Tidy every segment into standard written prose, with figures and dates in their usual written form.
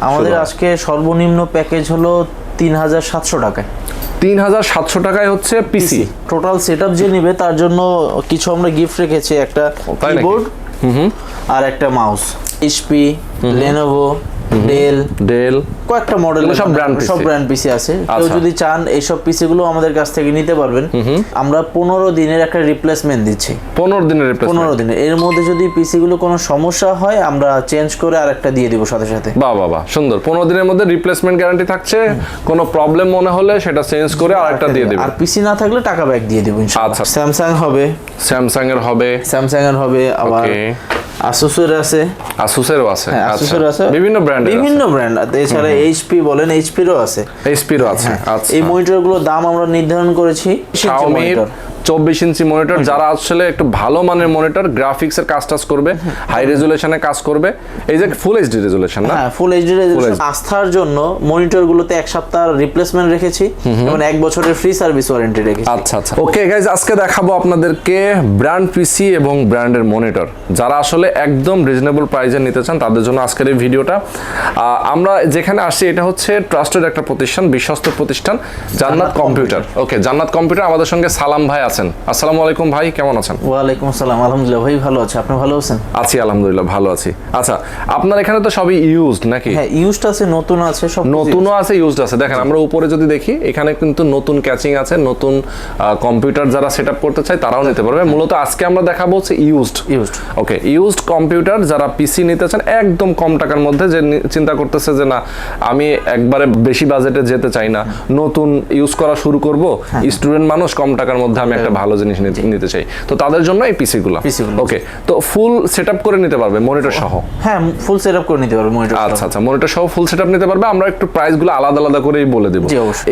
আমাদের আজকে সর্বনিম্ন প্যাকেজ হলো 3700 টাকায়। 3700 টাকায় হচ্ছে পিসি। টোটাল সেটআপ যে নেবে তার জন্য কিছু আমরা গিফট রেখেছি, একটা কিবোর্ড আর একটা মাউস। এইচপি, লেনোভো, ডেল কয়েকটা মডেল, সব ব্র্যান্ড পিসি আছে। কেউ যদি চান এইসব পিসি গুলো আমাদের কাছ থেকে নিতে পারবেন। আমরা 15 দিনের একটা রিপ্লেসমেন্ট দিচ্ছি। 15 দিনের এর মধ্যে যদি পিসি গুলো কোনো সমস্যা হয় আমরা চেঞ্জ করে আরেকটা দিয়ে দিব সাথে সাথে। বাহ সুন্দর। 15 দিনের মধ্যে রিপ্লেসমেন্ট গ্যারান্টি থাকছে, কোনো প্রবলেম মনে হলে সেটা চেঞ্জ করে আরেকটা দিয়ে দেব। আর পিসি না থাকলে টাকা ব্যাক দিয়ে দেব ইনশাআল্লাহ। আচ্ছা, স্যামসাং এর হবে আবার আসুসের আছে। বিভিন্ন ব্র্যান্ড এছাড়া এইচপি বলেন, এইচপিরও আছে। আচ্ছা, এই মনিটরগুলোর দাম আমরা নির্ধারণ করেছি Xiaomi 24 ইঞ্চি মনিটর। যারা আসলে একটু ভালো মানের মনিটর, গ্রাফিক্স এর কাজ করবে, হাই রেজুলেশনে কাজ করবে, এই যে ফুল এইচডি রেজুলেশন না? হ্যাঁ, ফুল এইচডি রেজুলেশন। আস্থার জন্য মনিটর গুলোতে 1 সপ্তাহ রিপ্লেসমেন্ট রেখেছি এবং 1 বছরের ফ্রি সার্ভিস ওয়ারেন্টি রেখেছি। আচ্ছা ওকে গাইজ, আজকে দেখাবো আপনাদেরকে ব্র্যান্ড পিসি এবং ব্র্যান্ডের মনিটর। যারা আসলে একদম রিজনেবল প্রাইসে নিতে চান তাদের জন্য আজকের এই ভিডিওটা। আমরা যেখানে আসছি এটা হচ্ছে ট্রাস্টেড একটা প্রতিষ্ঠান, বিশ্বস্ত প্রতিষ্ঠান, জান্নাত কম্পিউটার। ওকে, জান্নাত কম্পিউটার। আমাদের সঙ্গে সালাম ভাই আছেন। আসসালামু আলাইকুম ভাই, কেমন আছেন? ওয়ালাইকুম আসসালাম, আলহামদুলিল্লাহ ভাই ভালো আছি। আপনি ভালো আছেন? আছি আলহামদুলিল্লাহ, ভালো আছি। আচ্ছা, আপনার এখানে তো সবই ইউজড নাকি? হ্যাঁ, ইউজড আছে, নতুন আছে, সব নতুনও আছে, ইউজড আছে। দেখেন আমরা উপরে যদি দেখি এখানে কিন্তু নতুন ক্যাচিং আছে, নতুন কম্পিউটার যারা সেটআপ করতে চায় তারাও নিতে পারবে। মূলত আজকে আমরা দেখাবো হচ্ছে ইউজড। ওকে, ইউজড কম্পিউটার যারা পিসি নিতে চান একদম কম টাকার মধ্যে, যে চিন্তা করতেছে যে না আমি একবারে বেশি বাজেটে যেতে চাই না, নতুন ইউজ করা শুরু করব, স্টুডেন্ট মানুষ, কম টাকার মধ্যে আমি একটা ভালো জিনিস নিতে চাই, তো তাদের জন্য এই পিসি গুলো। ওকে, তো ফুল সেটআপ করে নিতে পারবে মনিটর সহ? হ্যাঁ, ফুল সেটআপ করে নিতে পারবে মনিটর। আচ্ছা, মনিটর সহ ফুল সেটআপ নিতে পারবে। আমরা একটু প্রাইস গুলো আলাদা আলাদা করেই বলে দেব।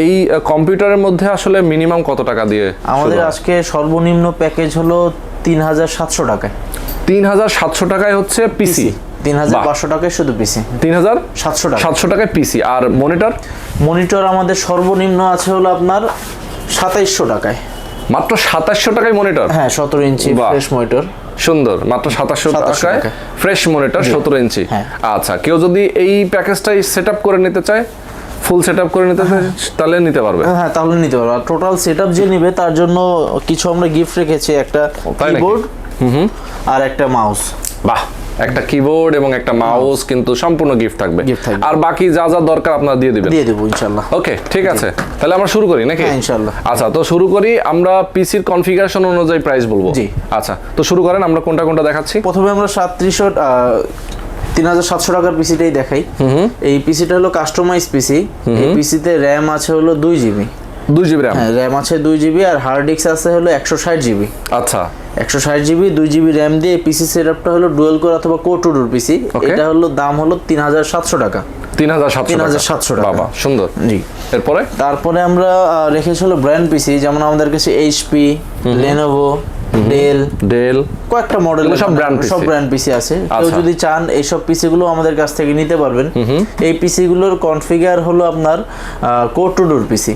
এই কম্পিউটারের মধ্যে আসলে মিনিমাম কত টাকা দিয়ে? আমাদের আজকে সর্বনিম্ন প্যাকেজ হলো 3700 টাকায়। 3700 টাকায় হচ্ছে পিসি। 3500 টাকায় শুধু পিসি। 3700 টাকায় পিসি। আর মনিটর আমাদের সর্বনিম্ন আছে হলো আপনার 2700 টাকায়। মাত্র 2700 টাকায় মনিটর? হ্যাঁ, 17 ইঞ্চি ফ্রেশ মনিটর। সুন্দর, মাত্র 2700 টাকায় ফ্রেশ মনিটর 17 ইঞ্চি। আচ্ছা, কেউ যদি এই প্যাকেজটাই সেটআপ করে নিতে চায়, ফুল সেটআপ করে নিতে চায়, তাহলে নিতে পারবে? হ্যাঁ, তাহলে নিতে পারবে। আর টোটাল সেটআপ যে নেবে তার জন্য কিছু আমরা গিফট রেখেছি, একটা কিবোর্ড আর একটা মাউস। বাহ, একটা কিবোর্ড এবং একটা মাউস কিন্তু সম্পূর্ণ গিফট থাকবে। আর বাকি যা যা দরকার আপনারা দিয়ে দেবো ইনশাআল্লাহ। ওকে, ঠিক আছে, তাহলে আমরা শুরু করি নাকি? হ্যাঁ, ইনশাআল্লাহ। আচ্ছা, তো শুরু করি। আমরা পিসির কনফিগারেশন অনুযায়ী প্রাইস বলবো। জি, আচ্ছা, তো শুরু করেন। আমরা কোনটা দেখাচ্ছি? প্রথমে আমরা 3700 টাকার পিসিটাই দেখাই। এই পিসিটা হলো কাস্টমাইজ পিসি। এই পিসিতে র্যাম আছে হলো 2 জিবি। 2 GB RAM? হ্যাঁ, র্যাম আছে 2 জিবি আর হার্ড ডিস্ক আছে হলো 160 জিবি। আচ্ছা, 160 জিবি 2 জিবি র্যাম দিয়ে পিসি সেটআপটা হলো ডুয়াল কোর অথবা কোর টু ডোর পিসি। এটা হলো দাম হলো 3700 টাকা। 3700 টাকা। বাবা, সুন্দর। জি, তারপরে আমরা রেখেছি হলো ব্র্যান্ড পিসি, যেমন আমাদের কাছে এইচপি, লেনোভো, ডেল কয়েকটা মডেল, সব ব্র্যান্ড পিসি আছে। কেউ যদি চান এইসব পিসি গুলো আমাদের কাছ থেকে নিতে পারবেন। এই পিসি গুলোর কনফিগার হলো আপনার কোর টু ডোর পিসি।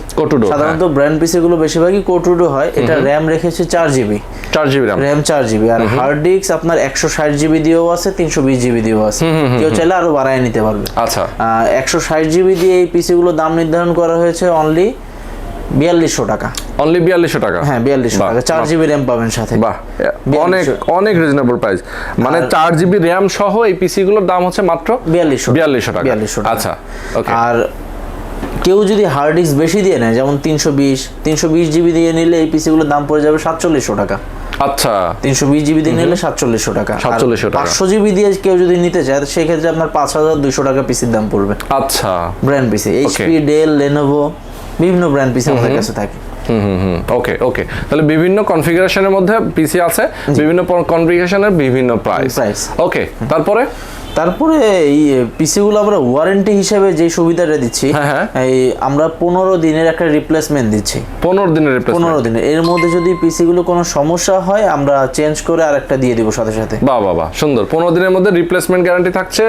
সাধারণত ব্র্যান্ড পিসি গুলো বেশিরভাগই কোর টু ডোর হয়। এটা র্যাম রেখেছে 4 জিবি। র্যাম 4 জিবি আর হার্ড ডিস্ক আপনার 160 জিবি দিয়েও আছে, 320 জিবি দিয়েও আছে। কেউ চাইলে আরো বাড়ায় নিতে পারবে। আচ্ছা, 160 জিবি দিয়ে এই পিসি গুলো দাম নির্ধারণ করা হয়েছে অনলি 4200 টাকা। অনলি 4200 টাকা? হ্যাঁ, 4200 টাকা। 4 জিবি র্যাম পাবেন সাথে। বাহ, অনেক রিজনেবল প্রাইস। মানে 4 জিবি র্যাম সহ এই পিসি গুলোর দাম হচ্ছে মাত্র 4200 টাকা। আচ্ছা, ওকে। আর কেউ যদি হার্ড ডিস্ক বেশি দিয়ে নেয়, যেমন 320 জিবি দিয়ে নিলে এই পিসি গুলোর দাম পড়ে যাবে 4700 টাকা। আচ্ছা, 320 জিবি দিয়ে নিলে 4700 টাকা। 500 জিবি দিয়ে কেউ যদি নিতে চায় সেই ক্ষেত্রে আপনার 5200 টাকা পিসির দাম পড়বে। আচ্ছা, brand PC HP, Dell, Lenovo বিভিন্ন ব্র্যান্ড পিসি আমাদের কাছে থাকে। ওকে, তাহলে বিভিন্ন কনফিগারেশনের মধ্যে পিসি আছে, বিভিন্ন কনফিগারেশনের বিভিন্ন প্রাইস। ওকে, তারপরে এই পিসি গুলো আমরা ওয়ারেন্টি হিসেবে যে সুবিধাটা দিচ্ছি, এই আমরা 15 দিনের একটা রিপ্লেসমেন্ট দিচ্ছি। 15 দিনের এর মধ্যে যদি পিসি গুলো কোনো সমস্যা হয় আমরা চেঞ্জ করে আরেকটা দিয়ে দিব সাথে সাথে। বাহ, সুন্দর। 15 দিনের মধ্যে রিপ্লেসমেন্ট গ্যারান্টি থাকছে,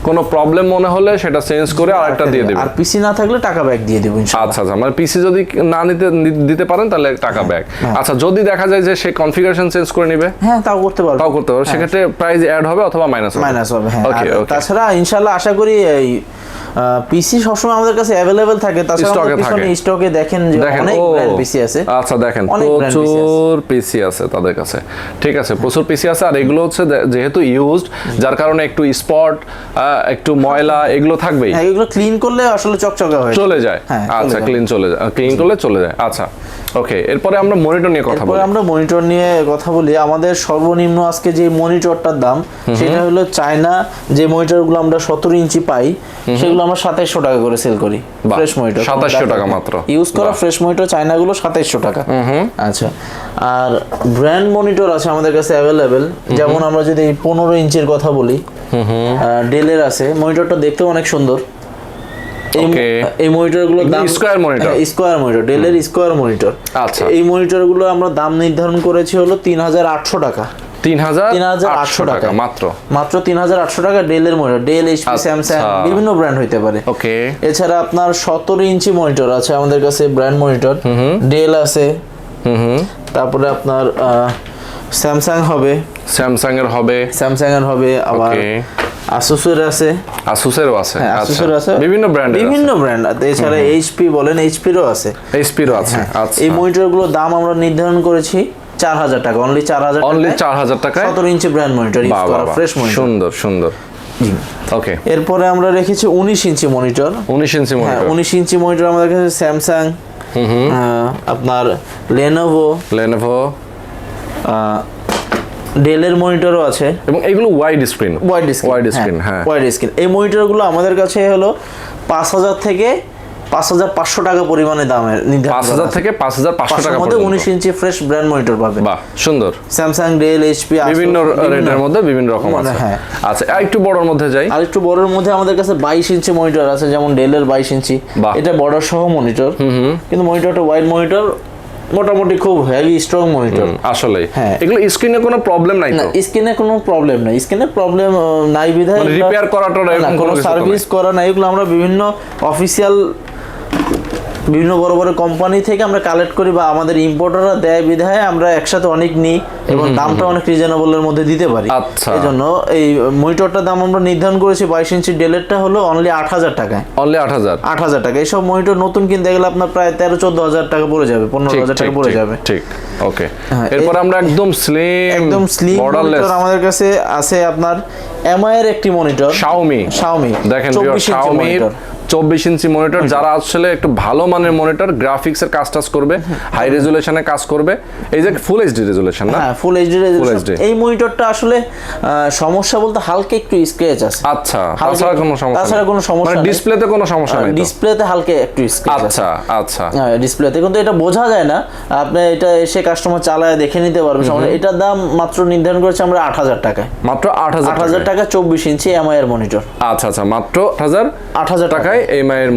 কোনো প্রবলেম মনে হলে সেটা চেঞ্জ করে আরেকটা দিয়ে দেব। আর পিসি না থাকলে টাকা ব্যাক দিয়ে দেব ইনশাআল্লাহ। আচ্ছা, মানে পিসি যদি না দিতে পারেন তাহলে টাকা ব্যাক। আচ্ছা, যদি দেখা যায় যে সে কনফিগারেশন চেঞ্জ করে নেবে? হ্যাঁ, তাও করতে পারবে। সেক্ষেত্রে প্রাইস অ্যাড হবে অথবা মাইনাস হবে। হ্যাঁ, তাছাড়া ইনশাআল্লাহ আশা করি এই পিসি সবসময় আমাদের কাছে অ্যাভেলেবেল থাকে, তাছাড়া পিছনে স্টকে দেখেন যে অনেক ব্র্যান্ড পিসি আছে। আচ্ছা দেখেন প্রচুর পিসি আছে তাদের কাছে, ঠিক আছে, প্রচুর পিসি আছে। আর এগুলো হচ্ছে যেহেতু ইউজড, যার কারণে একটু স্পট, একটু ময়লা এগুলো থাকবেই। হ্যাঁ, এগুলো ক্লিন করলে আসলে চকচকে হয়, চলে যায়। আচ্ছা, ক্লিন করলে চলে যায়। আচ্ছা ওকে, এরপরে আমরা মনিটর নিয়ে কথা বলি। আমরা মনিটর নিয়ে কথা বলি। আমাদের সর্বনিম্ন আজকে যে মনিটরটার দাম সেটা হলো চায়না যে মনিটরগুলো আমরা 17 ইঞ্চি পাই, সেগুলো আমরা 2700 টাকা করে সেল করি। ফ্রেশ মনিটর 2700 টাকা মাত্র, ইউজ করা ফ্রেশ মনিটর চায়নাগুলো 2700 টাকা। আচ্ছা, আর ব্র্যান্ড মনিটর আছে আমাদের কাছে অ্যাভেলেবেল। যেমন আমরা যদি 15 ইঞ্চির কথা বলি, ডেলের আছে, মনিটরটা দেখতেও অনেক সুন্দর। এই মনিটরগুলো স্কয়ার মনিটর, ডেলের স্কয়ার মনিটর। আচ্ছা, এই মনিটরগুলো আমরা দাম নির্ধারণ করেছি হলো 3800 টাকা। 3800 টাকা মাত্র 3800 টাকা ডেলের মনিটর। ডেল, এইচপি, স্যামসাং বিভিন্ন ব্র্যান্ড হইতে পারে। ওকে, এছাড়া আপনার 17 ইঞ্চি মনিটর আছে আমাদের কাছে, ব্র্যান্ড মনিটর। ডেল আছে, তারপরে আপনার স্যামসাং হবে, স্যামসাং এর হবে, আবার আসুসের আছে, আসুসেরও আছে, আসুসের আছে, বিভিন্ন ব্র্যান্ড। এছাড়া এইচপি বলেন, এইচপিরও আছে। আচ্ছা, এই মনিটরগুলোর দাম আমরা নির্ধারণ করেছি 4000 টাকা, অনলি 4000 টাকা 17 ইঞ্চি ব্র্যান্ড মনিটর ইউজ করা ফ্রেশ মনিটর। সুন্দর। ওকে, এরপরে আমরা রেখেছি 19 ইঞ্চি মনিটর। 19 ইঞ্চি মনিটর আমাদের কাছে স্যামসাং, আপনার লেনোভো, ডেলের মনিটরও আছে, এবং এগুলো ওয়াইড স্ক্রিন। হ্যাঁ, ওয়াইড স্ক্রিন। এই মনিটরগুলো আমাদের কাছে হলো 5000 থেকে 5500 টাকা পরিমাণে দামের, 5000 থেকে 5500 টাকা মধ্যে 19 ইঞ্চি ফ্রেশ ব্র্যান্ড মনিটর পাবেন। বাহ, সুন্দর। স্যামসাং, ডেল, এইচপি বিভিন্ন রেটের মধ্যে বিভিন্ন রকম আছে। হ্যাঁ, আচ্ছা, একটু বড়র মধ্যে যাই। আর একটু বড়র মধ্যে আমাদের কাছে 22 ইঞ্চি মনিটর আছে, যেমন ডেলের 22 ইঞ্চি। এটা বর্ডার সহ মনিটর, কিন্তু মনিটরটা ওয়াইড মনিটর, মোটামুটি খুব হেভি স্ট্রং মনিটর আসলে। হ্যাঁ, এগুলো স্ক্রিনে কোনো প্রবলেম নাই তো? স্ক্রিনে কোনো প্রবলেম নাই, স্ক্রিনে প্রবলেম নাই বিধায় রিপেয়ার করাটা কোনো সার্ভিস করা নাই। এগুলো আমরা বিভিন্ন অফিসিয়াল বিভিন্ন বড় বড় কোম্পানি থেকে আমরা কালেক্ট করি, বা আমাদের ইম্পোর্টাররা দেয় বিধায় আমরা একসাথে অনেক নিই, এবং দামটা অনেক রিজনেবলের মধ্যে দিতে পারি। আচ্ছা, এই জন্য এই মনিটরটার দাম আমরা নির্ধারণ করেছি 22 ইঞ্চি ডেলেরটা হলো অনলি 8000 টাকায়। অনলি 8000 টাকা। এইসব মনিটর নতুন কিনতে গেলে আপনার প্রায় 13-14 টাকা পড়ে যাবে, 15000 টাকা পড়ে যাবে। ঠিক, ওকে। এরপর আমরা একদম স্লিম মনিটর আমাদের কাছে আছে আপনার এমআই এর একটি মনিটর, শাওমি। দেখেন 24 ইঞ্চি মনিটর, যারা আসলে একটু ভালো মানের মনিটর, গ্রাফিক্সের কাজ করবে, হাই রেজুলেশনে কাজ করবে। এই যে ফুল এইচডি রেজুলেশন না? হ্যাঁ, ফুল এইচডি রেজুলেশন। এই মনিটরটা আসলে সমস্যা বলতে হালকা একটু স্ক্র্যাচ আছে। আচ্ছা, তাছাড়া কোনো সমস্যা নেই। ডিসপ্লেতে কোনো সমস্যা নেই? ডিসপ্লেতে হালকা একটু স্ক্র্যাচ আছে। আচ্ছা, হ্যাঁ, ডিসপ্লেতে, কিন্তু এটা বোঝা যায় না। আপনি এটা এসে কাস্টমার চালায় দেখে নিতে পারবে। এটার দাম মাত্র নির্ধারণ করেছে আমরা 8000 টাকায়। মাত্র 8000 টাকা 24 ইঞ্চি এমআই এর মনিটর। আচ্ছা, মাত্র 8000 টাকায় এমআই এর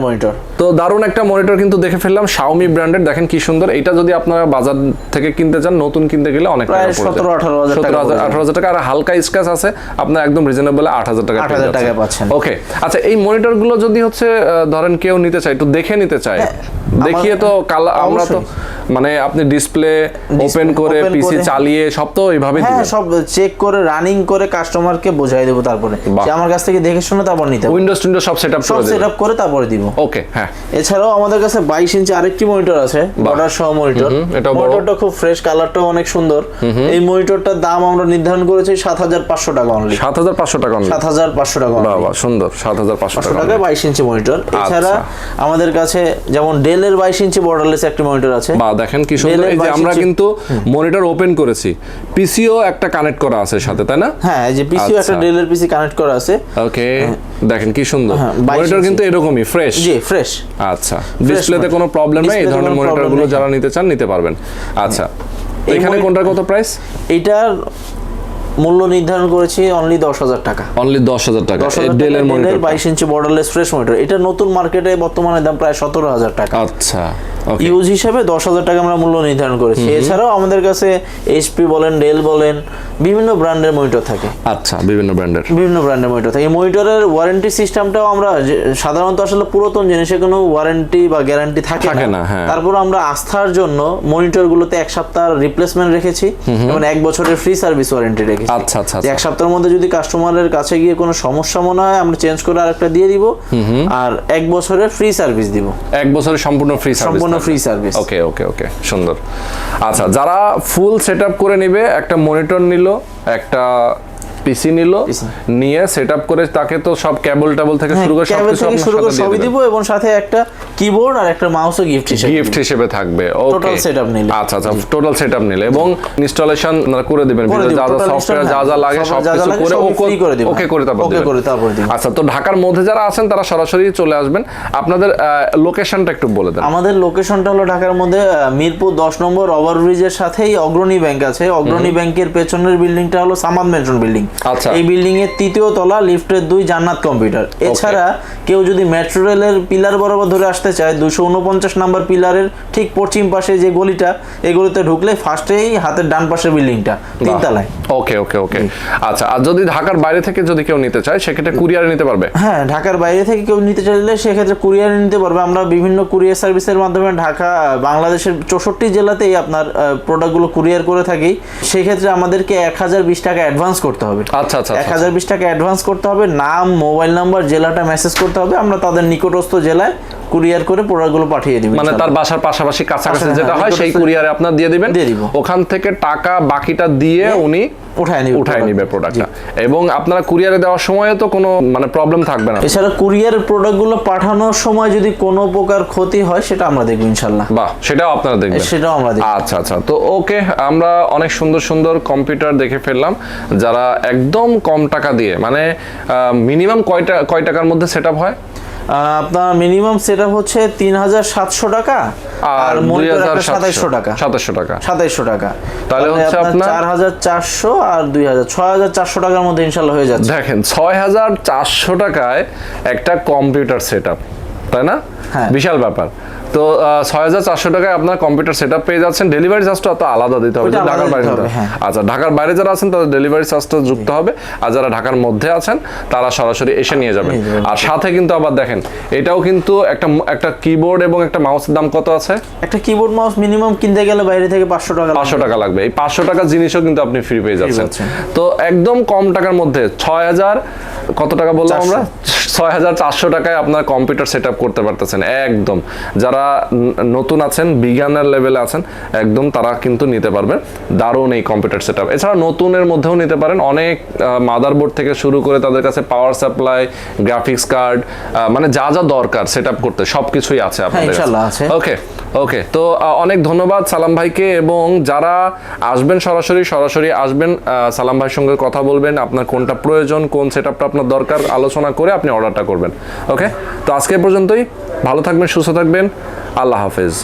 মনিটর। তো দারুণ একটা মনিটর কিন্তু দেখে ফেললাম, শাওমি ব্র্যান্ডের। দেখেন কি সুন্দর। এটা যদি আপনারা বাজার থেকে কিনতে চান, নতুন কিনতে গেলে অনেক টাকা পড়ে যাবে, 17-18 টাকা। আর হালকা স্ক্র্যাচ আছে, আপনার একদম রিজনেবল 8000 টাকা পাচ্ছেন। ওকে, আচ্ছা, এই মনিটরগুলো যদি হচ্ছে ধরেন কেউ নিতে চায়, একটু দেখে নিতে চায়, দেখিয়ে তো আমরা তো মানে আপনি ডিসপ্লে ওপেন করে পিসি চালিয়ে সব তো এইভাবে দিবেন? হ্যাঁ, সব চেক করে রানিং করে কাস্টমারকে বোঝাই দেব, তারপরে সে আমার কাছ থেকে দেখে শুনে তারপর নিতে হবে। উইন্ডোজ সব সেটআপ করে তারপরে দিব। ওকে, হ্যাঁ। এছাড়াও আমাদের কাছে 22 ইঞ্চি আরেকটি মনিটর আছে, বর্ডার সহ মনিটর। মনিটরটা খুব ফ্রেশ, কালারটাও অনেক সুন্দর। এই মনিটরটার দাম আমরা নির্ধারণ করেছি 7500 টাকা অনলি। 7500 টাকা অনলি। 7500 টাকা। বাহ, সুন্দর। 7500 টাকা 22 ইঞ্চি মনিটর। এছাড়া আমাদের কাছে যেমন ডেলের 22 ইঞ্চি বর্ডারলেস একটি মনিটর আছে। বাহ, দেখেন কি সুন্দর। এই যে আমরা কিন্তু মনিটর ওপেন করেছি, পিসিও একটা কানেক্ট করা আছে সাথে, তাই না? হ্যাঁ, এই যে পিসিও একটা ডেলের পিসি কানেক্ট করা আছে। ওকে, দেখেন কি সুন্দর। মনিটর কিন্তু এরকমই ফ্রেশ। জি, ফ্রেশ। আচ্ছা, ডিসপ্লেতে কোনো প্রবলেম নাই। এই ধরনের মনিটরগুলো যারা নিতে চান নিতে পারবেন। আচ্ছা, এখানে কোনটার কত প্রাইস? এটার মূল্য নির্ধারণ করেছি অনলি 10000 টাকা। অনলি 10000 টাকা। ডেলের মনিটর 22 ইঞ্চি বর্ডারলেস ফ্রেশ মনিটর। এটা নতুন মার্কেটে বর্তমানে দাম প্রায় 17000 টাকা। আচ্ছা, ইউজ হিসাবে 10000 টাকা আমরা মূল্য নির্ধারণ করেছি। এছাড়াও আমাদের কাছে এইচপি বলেন, ডেল বলেন, বিভিন্ন ব্র্যান্ডের মনিটর থাকে। আচ্ছা, বিভিন্ন ব্র্যান্ডের মনিটর থাকে। এই মনিটরের ওয়ারেন্টি সিস্টেমটাও আমরা সাধারণত আসলে পুরাতন জিনিসে কোনো ওয়ারেন্টি বা গ্যারান্টি থাকে না। তারপর আমরা আস্থার জন্য মনিটরগুলোতে 1 সপ্তাহ রিপ্লেসমেন্ট রেখেছি এবং 1 বছরের ফ্রি সার্ভিস ওয়ারেন্টি রেখেছি। রেখেছি। আচ্ছা আচ্ছা, এক সপ্তাহের মধ্যে যদি কাস্টমারের কাছে গিয়ে কোনো সমস্যা মনে হয় আমরা চেঞ্জ করে আরেকটা দিয়ে দিব, আর 1 বছরের ফ্রি সার্ভিস দিব। 1 বছরের সম্পূর্ণ ফ্রি সার্ভিস, সম্পূর্ণ ফ্রি সার্ভিস। ওকে ওকে ওকে, সুন্দর। আচ্ছা, যারা ফুল সেটআপ করে নেবে, একটা মনিটর নিল, একটা পিসি নিল, নিয়ে সেটআপ করে তাকে তো সব কেবল থেকে শুরু করে সবই দিব, এবং সাথে একটা কিবোর্ড আর একটা মাউসও গিফট হিসেবে থাকবে। ওকে, টোটাল সেটআপ নিলে। আচ্ছা আচ্ছা, টোটাল সেটআপ নিলে এবং ইনস্টলেশন করে দিবেন, যা যা সফটওয়্যার যা লাগে সব কিছু করে ওকে করে তারপর দিবেন। আচ্ছা, তো ঢাকার মধ্যে যারা আছেন তারা সরাসরি চলে আসবেন। আপনাদের লোকেশনটা একটু বলে দেন। আমাদের লোকেশনটা হলো ঢাকার মধ্যে মিরপুর 10 নম্বর ওভারব্রিজের সাথেই অগ্রণী ব্যাংক আছে। অগ্রণী ব্যাংকের পেছনের বিল্ডিংটা হলো সামাদ মেনশন বিল্ডিং। আচ্ছা, এই বিল্ডিং এর 3য় তলা, লিফটের 2, জান্নাত কম্পিউটার। এছাড়া কেউ যদি মেট্রো রেলের পিলার বরাবর ধরে আসতে চায়, 249 নাম্বার পিলারের ঠিক পশ্চিম পাশে যে গলিটা, এই গলিতে ঢুকলে ফার্স্টেই হাতের ডান পাশের বিল্ডিংটা, 3 তলায়। ওকে ওকে ওকে। আচ্ছা, আর যদি ঢাকার বাইরে থেকে যদি কেউ নিতে চায় সেক্ষেত্রে কুরিয়ারে নিতে পারবে? হ্যাঁ, ঢাকার বাইরে থেকে কেউ নিতে চাইলে সেক্ষেত্রে কুরিয়ারে নিতে পারবে। আমরা বিভিন্ন কুরিয়ার সার্ভিসের মাধ্যমে ঢাকা, বাংলাদেশের 64 জেলাতেই আপনার প্রোডাক্টগুলো কুরিয়ার করে থাকি। সেক্ষেত্রে আমাদেরকে 1020 টাকা অ্যাডভান্স করতে হবে। আচ্ছা আচ্ছা, 1020 টাকা অ্যাডভান্স করতে হবে, নাম, মোবাইল নাম্বার, জেলাটা মেসেজ করতে হবে। আমরা তাদের নিকটস্থ জেলায় কুরিয়ার করে প্রোডাক্টগুলো পাঠিয়ে দিব। মানে তার বাসার পাশাপাশি কাছাকাছি যেটা হয় সেই কুরিয়ারে আপনার দিয়ে দিবেন, ওখান থেকে টাকা বাকিটা দিয়ে উনি উঠায় নিবে প্রোডাক্টটা। এবং আপনারা কুরিয়ারে দেওয়ার সময় তো কোনো মানে প্রবলেম থাকবে না। এছাড়া কুরিয়ারের প্রোডাক্টগুলো পাঠানোর সময় যদি কোনো প্রকার ক্ষতি হয় সেটা আমরা দেখব ইনশাআল্লাহ। বাহ, সেটাও আপনারা দেখবেন? সেটাও আমরা দেখব। আচ্ছা আচ্ছা, তো ওকে, আমরা অনেক সুন্দর সুন্দর কম্পিউটার দেখে ফেললাম, যারা একদম কম টাকা দিয়ে, মানে মিনিমাম কয় টাকার মধ্যে সেটআপ হয়? আপনার মিনিমাম সেটআপ হচ্ছে 3700 টাকা, আর মনিটর 2700 টাকা। 2700 টাকা, তাহলে হচ্ছে আপনার 4400 আর 2000, 6400 টাকার মধ্যে ইনশাআল্লাহ হয়ে যাচ্ছে। দেখেন, 6400 টাকায় একটা কম্পিউটার সেটআপ, তাই না? বিশাল ব্যাপার। তো 6400 টাকায় আপনার কম্পিউটার সেটআপ পেয়ে যাচ্ছেন। ডেলিভারি চার্জটা তো আলাদা দিতে হবে ঢাকার বাইরে। আচ্ছা, ঢাকার বাইরে যারা আছেন তাদের ডেলিভারি চার্জটা যুক্ত হবে, আর যারা ঢাকার মধ্যে আছেন তারা সরাসরি এসে নিয়ে যাবেন। আর সাথে কিন্তু আবার দেখেন, এটাও কিন্তু একটা কিবোর্ড এবং একটা মাউসের দাম কত আছে? একটা কিবোর্ড মাউস মিনিমাম কিনতে গেলে বাইরে থেকে 500 টাকা লাগবে। এই 500 টাকার জিনিসও কিন্তু আপনি ফ্রি পেয়ে যাচ্ছেন। তো একদম কম টাকার মধ্যে 6000 কত টাকা বললাম আমরা? 6400 টাকায় আপনার কম্পিউটার সেটআপ করতে পারতেছেন একদম। যারা নতুন আছেন, বিগিনার লেভেলে আছেন, একদম তারা কিন্তু নিতে পারবেন দারুণ এই কম্পিউটার সেটআপ। এছাড়া নতুনের মধ্যেও নিতে পারেন, অনেক মাদারবোর্ড থেকে শুরু করে তাদের কাছে পাওয়ার সাপ্লাই, গ্রাফিক্স কার্ড, মানে যা যা দরকার সেটআপ করতে সবকিছুই আছে আপনাদের কাছে। ওকে ওকে, তো অনেক ধন্যবাদ সালাম ভাইকে। এবং যারা আসবেন সরাসরি আসবেন, সালাম ভাইয়ের সঙ্গে কথা বলবেন, আপনার কোনটা প্রয়োজন, কোন সেটআপটা আপনার দরকার, আলোচনা করে আপনি অর্ডারটা করবেন। ওকে, তো আজকে পর্যন্তই। ভালো থাকবেন, সুস্থ থাকবেন, আল্লাহ হাফেজ।